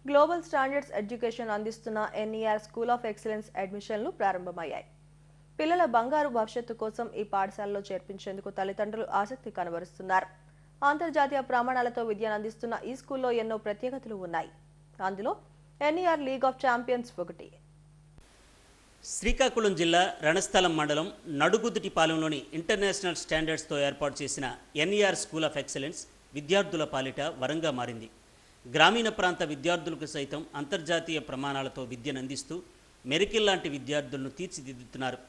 Global standards education అందిస్తున్న NER school of excellence అడ్మిషన్లు ప్రారంభమయ్యాయి. పిల్లల బంగారు భవిష్యత్తు కోసం ఈ పాఠశాలలో చేర్పించేందుకు తల్లిదండ్రులు ఆసక్తి కనబరుస్తున్నారు. అంతర్జాతీయ ప్రమాణాలతో విద్యను అందిస్తున్న ఈ స్కూల్లో ఎన్నో ప్రత్యేకతలు ఉన్నాయి. అందులో ఎన్ఈఆర్ లీగ్ ఆఫ్ ఛాంపియన్స్ ఒకటి. శ్రీకాకుళం జిల్లా రణస్థలం మండలం నడుగుదిటిపాలెంలోని ఇంటర్నేషనల్ స్టాండర్డ్స్తో ఏర్పాటు చేసిన ఎన్ఈఆర్ స్కూల్ ఆఫ్ ఎక్సలెన్స్ విద్యార్థుల పాలిట వరంగా మారింది. గ్రామీణ ప్రాంత విద్యార్థులకు సైతం అంతర్జాతీయ ప్రమాణాలతో విద్యను అందిస్తూ మెరికల్ లాంటి విద్యార్థులను తీర్చిదిద్దుతున్నారు.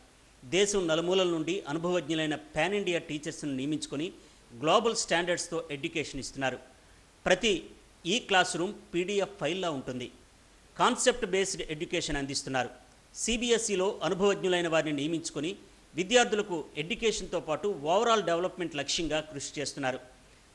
దేశం నలుమూలల నుండి అనుభవజ్ఞులైన పాన్ ఇండియా టీచర్స్ను నియమించుకొని గ్లోబల్ స్టాండర్డ్స్తో ఎడ్యుకేషన్ ఇస్తున్నారు. ప్రతి ఈ క్లాస్ రూమ్ పీడిఎఫ్ ఫైల్లా ఉంటుంది. కాన్సెప్ట్ బేస్డ్ ఎడ్యుకేషన్ అందిస్తున్నారు. సిబిఎస్ఈలో అనుభవజ్ఞులైన వారిని నియమించుకొని విద్యార్థులకు ఎడ్యుకేషన్తో పాటు ఓవరాల్ డెవలప్మెంట్ లక్ష్యంగా కృషి చేస్తున్నారు.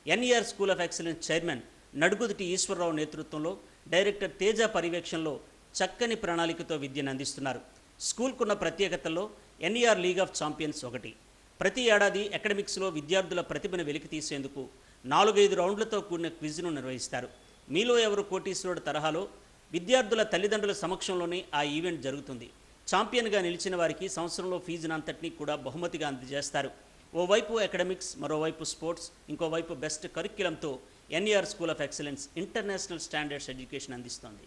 NER school of excellence chairman Nadugudithi Eswararao నేతృత్వంలో డైరెక్టర్ తేజ పర్యవేక్షణలో చక్కని ప్రణాళికతో విద్యను అందిస్తున్నారు. స్కూల్కున్న ప్రత్యేకతల్లో ఎన్ఈఆర్ లీగ్ ఆఫ్ ఛాంపియన్స్ ఒకటి. ప్రతి ఏడాది అకాడమిక్స్లో విద్యార్థుల ప్రతిభను వెలికి తీసేందుకు 4-5 రౌండ్లతో కూడిన క్విజ్ను నిర్వహిస్తారు. మీలో ఎవరు కోటీశ్వరుడు తరహాలో విద్యార్థుల తల్లిదండ్రుల సమక్షంలోనే ఆ ఈవెంట్ జరుగుతుంది. ఛాంపియన్గా నిలిచిన వారికి సంవత్సరంలో ఫీజును అంతటినీ కూడా బహుమతిగా అందజేస్తారు. ఓవైపు అకాడమిక్స్, మరోవైపు స్పోర్ట్స్, ఇంకోవైపు బెస్ట్ కరిక్యులంతో NER school of excellence international standards education అందిస్తోంది.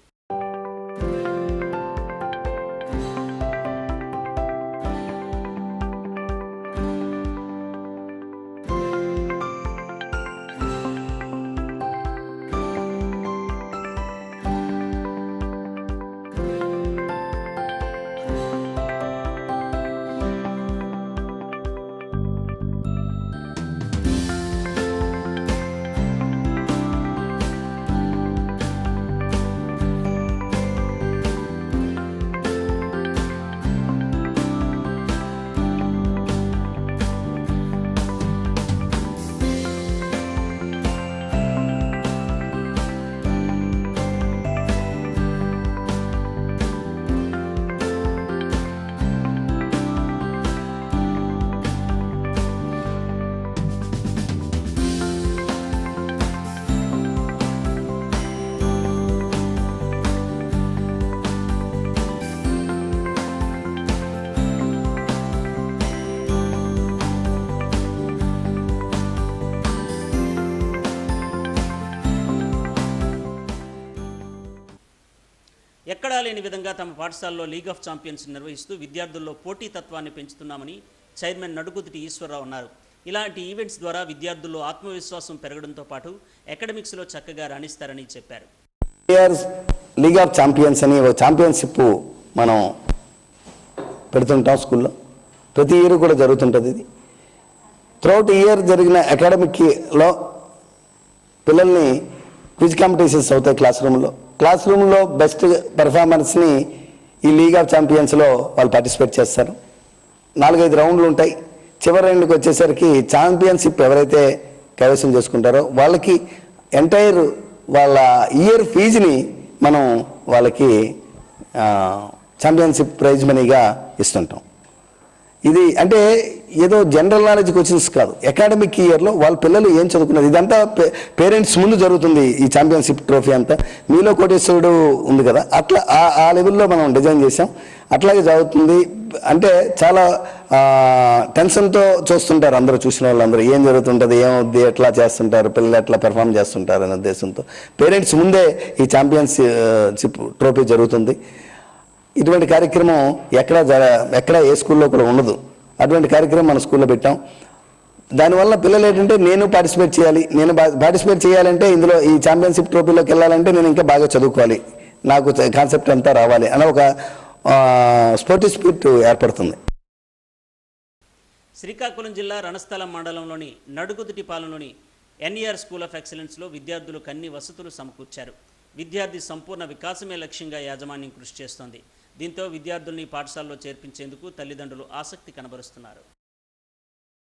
ఎక్కడా లేని విధంగా తమ పాఠశాలలో లీగ్ ఆఫ్ ఛాంపియన్స్ నిర్వహిస్తూ విద్యార్థుల్లో పోటీతత్వాన్ని పెంచుతున్నామని చైర్మన్ నడుగుదిటి ఈశ్వరరావు అన్నారు. ఇలాంటి ఈవెంట్స్ ద్వారా విద్యార్థుల్లో ఆత్మవిశ్వాసం పెరగడంతో పాటు అకాడమిక్స్లో చక్కగా రాణిస్తారని చెప్పారు. లీగ్ ఆఫ్ ఛాంపియన్స్ అని ఒక ఛాంపియన్షిప్ మనం పెడుతుంటాం స్కూల్లో. ప్రతి ఇయర్ కూడా జరుగుతుంటుంది. ఇది త్రూఅవుట్ ఇయర్ జరిగిన అకాడమిక్లో పిల్లల్ని క్విజ్ కాంపిటీషన్స్ అవుతాయి. క్లాస్ రూమ్లో బెస్ట్ పెర్ఫార్మెన్స్ని ఈ లీగ్ ఆఫ్ ఛాంపియన్స్లో వాళ్ళు పార్టిసిపేట్ చేస్తారు. 4-5 రౌండ్లు ఉంటాయి. చివరి రౌండ్కి వచ్చేసరికి ఛాంపియన్షిప్ ఎవరైతే కైవసం చేసుకుంటారో వాళ్ళకి ఎంటైర్ వాళ్ళ ఇయర్ ఫీజుని మనం వాళ్ళకి ఛాంపియన్షిప్ ప్రైజ్ మనీగా ఇస్తుంటాం. ఇది అంటే ఏదో జనరల్ నాలెడ్జ్ క్వశ్చన్స్ కాదు. అకాడమిక్ ఇయర్లో వాళ్ళ పిల్లలు ఏం చదువుకున్నారు ఇదంతా పేరెంట్స్ ముందు జరుగుతుంది. ఈ ఛాంపియన్షిప్ ట్రోఫీ అంతా మీలో కోటేశ్వరుడు ఉంది కదా, అట్లా ఆ లెవెల్లో మనం డిజైన్ చేసాం. అట్లాగే జరుగుతుంది. అంటే చాలా టెన్షన్తో చూస్తుంటారు అందరూ. చూసిన వాళ్ళందరూ ఏం జరుగుతుంటుంది, ఏమవుద్ది, ఎట్లా చేస్తుంటారు, పిల్లలు ఎట్లా పెర్ఫామ్ చేస్తుంటారు అనే ఉద్దేశంతో పేరెంట్స్ ముందే ఈ ఛాంపియన్షిప్ ట్రోఫీ జరుగుతుంది. ఇటువంటి కార్యక్రమం ఎక్కడ ఏ స్కూల్లో కూడా ఉండదు. అటువంటి కార్యక్రమం మన స్కూల్లో పెట్టాం. దానివల్ల పిల్లలు ఏంటంటే నేను పార్టిసిపేట్ చేయాలంటే ఇందులో ఈ ఛాంపియన్షిప్ ట్రోఫీలోకి వెళ్ళాలంటే నేను ఇంకా బాగా చదువుకోవాలి, నాకు కాన్సెప్ట్ అంతా రావాలి అనే ఒక స్పోర్టివ్ స్పిరిట్ ఏర్పడుతుంది. శ్రీకాకుళం జిల్లా రణస్థలం మండలంలోని నడుగుదిటిపాలెంలోని ఎన్ఈఆర్ స్కూల్ ఆఫ్ ఎక్సలెన్స్లో విద్యార్థులకు అన్ని వసతులు సమకూర్చారు. విద్యార్థి సంపూర్ణ వికాసమే లక్ష్యంగా యాజమాన్యం కృషి చేస్తోంది. దీంతో విద్యార్థుల్ని పాఠశాలలో చేర్పించేందుకు తల్లిదండ్రులు ఆసక్తి కనబరుస్తున్నారు.